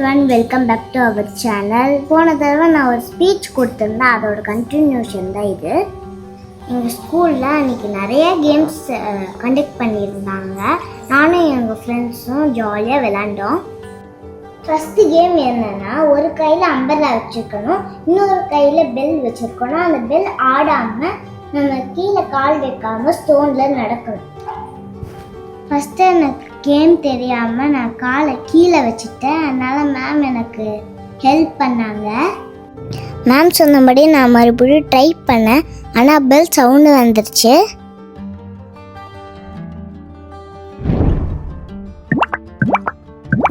everyone, welcome back to our channel. போன தடவை நான் ஒரு ஸ்பீச் கொடுத்திருந்தேன், அதோட கண்டினியூஷன் தான் இது. எங்கள் ஸ்கூலில் அன்றைக்கி நிறைய கேம்ஸ் கண்டக்ட் பண்ணியிருந்தாங்க. நானும் எங்கள் ஃப்ரெண்ட்ஸும் ஜாலியாக விளாண்டோம். ஃபஸ்ட்டு கேம் என்னென்னா, ஒரு கையில் அம்பர்லா வச்சுருக்கணும், இன்னொரு கையில் பெல் வச்சுருக்கணும். அந்த பெல் ஆடாமல் நம்ம கீழே கால் வைக்காமல் ஸ்டோனில் நடக்கணும். ஃபஸ்ட்டு எனக்கு கேம் தெரியாமல் நான் காலை கீழே வச்சுட்டேன். அதனால் மேம் எனக்கு ஹெல்ப் பண்ணாங்க. மேம் சொன்னபடி நான் மறுபடியும் ட்ரை பண்ணேன், ஆனால் பெல் சவுண்டு வந்துருச்சு.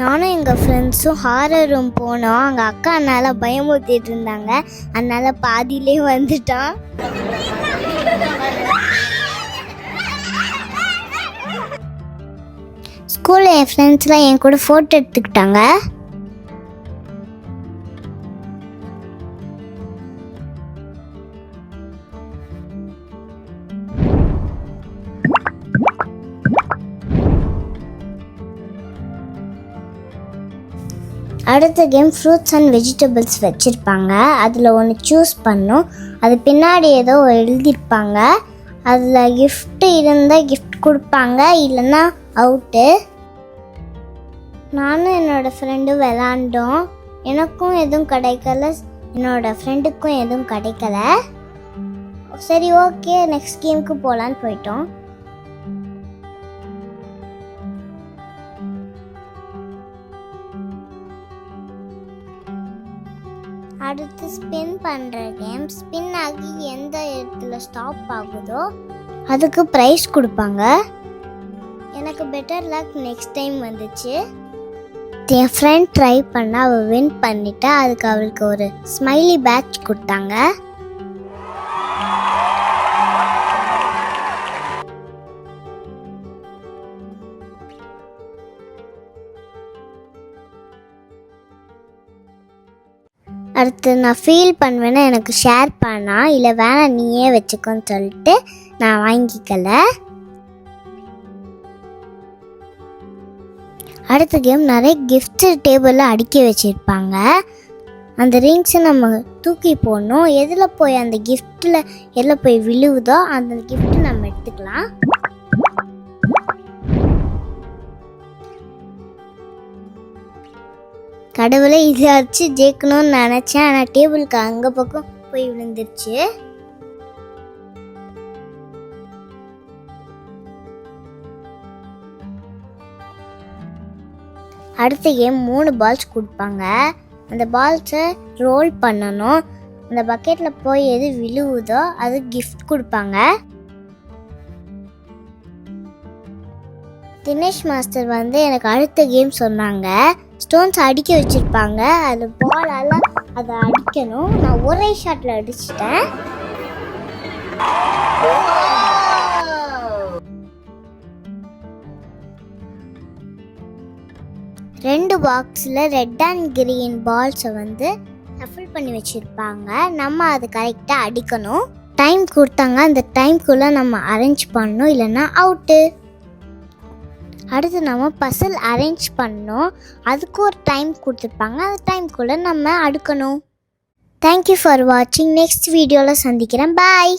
நானும் எங்கள் ஃப்ரெண்ட்ஸும் ஹாரர் ரூம் போனோம். அங்கே அக்கா அதனால் பயமுறுத்திட்டு இருந்தாங்க, அதனால் பாதியிலே வந்துட்டான். ஸ்கூலில் என் ஃப்ரெண்ட்ஸ்லாம் என் கூட ஃபோட்டோ எடுத்துக்கிட்டாங்க. அடுத்த கேம் ஃப்ரூட்ஸ் அண்ட் வெஜிடபிள்ஸ் வச்சுருப்பாங்க. அதில் ஒன்று சூஸ் பண்ணும். அது பின்னாடி ஏதோ எழுதியிருப்பாங்க. அதில் கிஃப்ட்டு இருந்தால் கிஃப்ட் கொடுப்பாங்க, இல்லைன்னா அவுட்டு. நானும் என்னோடய ஃப்ரெண்டும் விளாண்டோம். எனக்கும் எதுவும் கிடைக்கல, என்னோடய ஃப்ரெண்டுக்கும் எதுவும் கிடைக்கல. சரி, ஓகே, நெக்ஸ்ட் கேமுக்கு போகலான்னு போயிட்டோம். அடுத்து ஸ்பின் பண்ணுற கேம். ஸ்பின் ஆகி எந்த இடத்துல ஸ்டாப் ஆகுதோ அதுக்கு ப்ரைஸ் கொடுப்பாங்க. எனக்கு பெட்டர் லக் நெக்ஸ்ட் டைம் வந்துச்சு. என் ஃப்ரெண்ட் ட்ரை பண்ண அவள் வின் பண்ணிட்டா. அதுக்கு அவளுக்கு ஒரு ஸ்மைலி பேட்ச் கொடுத்தாங்க. அடுத்து நான் ஃபீல் பண்ணுவேன்னு எனக்கு ஷேர் பண்ணா, இல்லை வேணாம் நீயே வச்சுக்கோன்னு சொல்லிட்டு நான் வாங்கிக்கல. அடுத்த கேம் நிறைய கிஃப்ட்ஸ் டேபிளில் அடுக்கி வச்சுருப்பாங்க. அந்த ரிங்ஸை நம்ம தூக்கி போடணும். எதில் போய் அந்த கிஃப்டில் எதில் போய் விழுவுதோ அந்த கிஃப்ட்டு நம்ம எடுத்துக்கலாம். கடவுளை இதாச்சு ஜெயிக்கணும்னு நினச்சேன், ஆனால் டேபிளுக்கு அங்கே பக்கம் போய் விழுந்துருச்சு. அடுத்த கேம் 3 பால்ஸ் கொடுப்பாங்க. அந்த பால்ஸை ரோல் பண்ணணும். அந்த பக்கெட்டில் போய் எது விழுவுதோ அது கிஃப்ட் கொடுப்பாங்க. தினேஷ் மாஸ்டர் எனக்கு அடுத்த கேம் சொன்னாங்க. ஸ்டோன்ஸ் அடிக்க வச்சுருப்பாங்க, அது பாலால் அதை அடிக்கணும். நான் ஒரே ஷாட்டில் அடிச்சிட்டேன். ரெண்டு பாக்ஸில் ரெட் அண்ட் கிரீன் பால்ஸை ஷஃபிள் பண்ணி வச்சுருப்பாங்க. நம்ம அது கரெக்டாக அடிக்கணும். டைம் கொடுத்தாங்க, அந்த டைம்குள்ளே நம்ம அரேஞ்ச் பண்ணணும், இல்லைன்னா அவுட்டு. அடுத்து நம்ம பசில் அரேஞ்ச் பண்ணணும். அதுக்கு ஒரு டைம் கொடுத்துருப்பாங்க, அந்த டைம்குள்ளே நம்ம அடுக்கணும். தேங்க்யூ ஃபார் வாட்சிங். நெக்ஸ்ட் வீடியோவில் சந்திக்கிறேன். பாய்.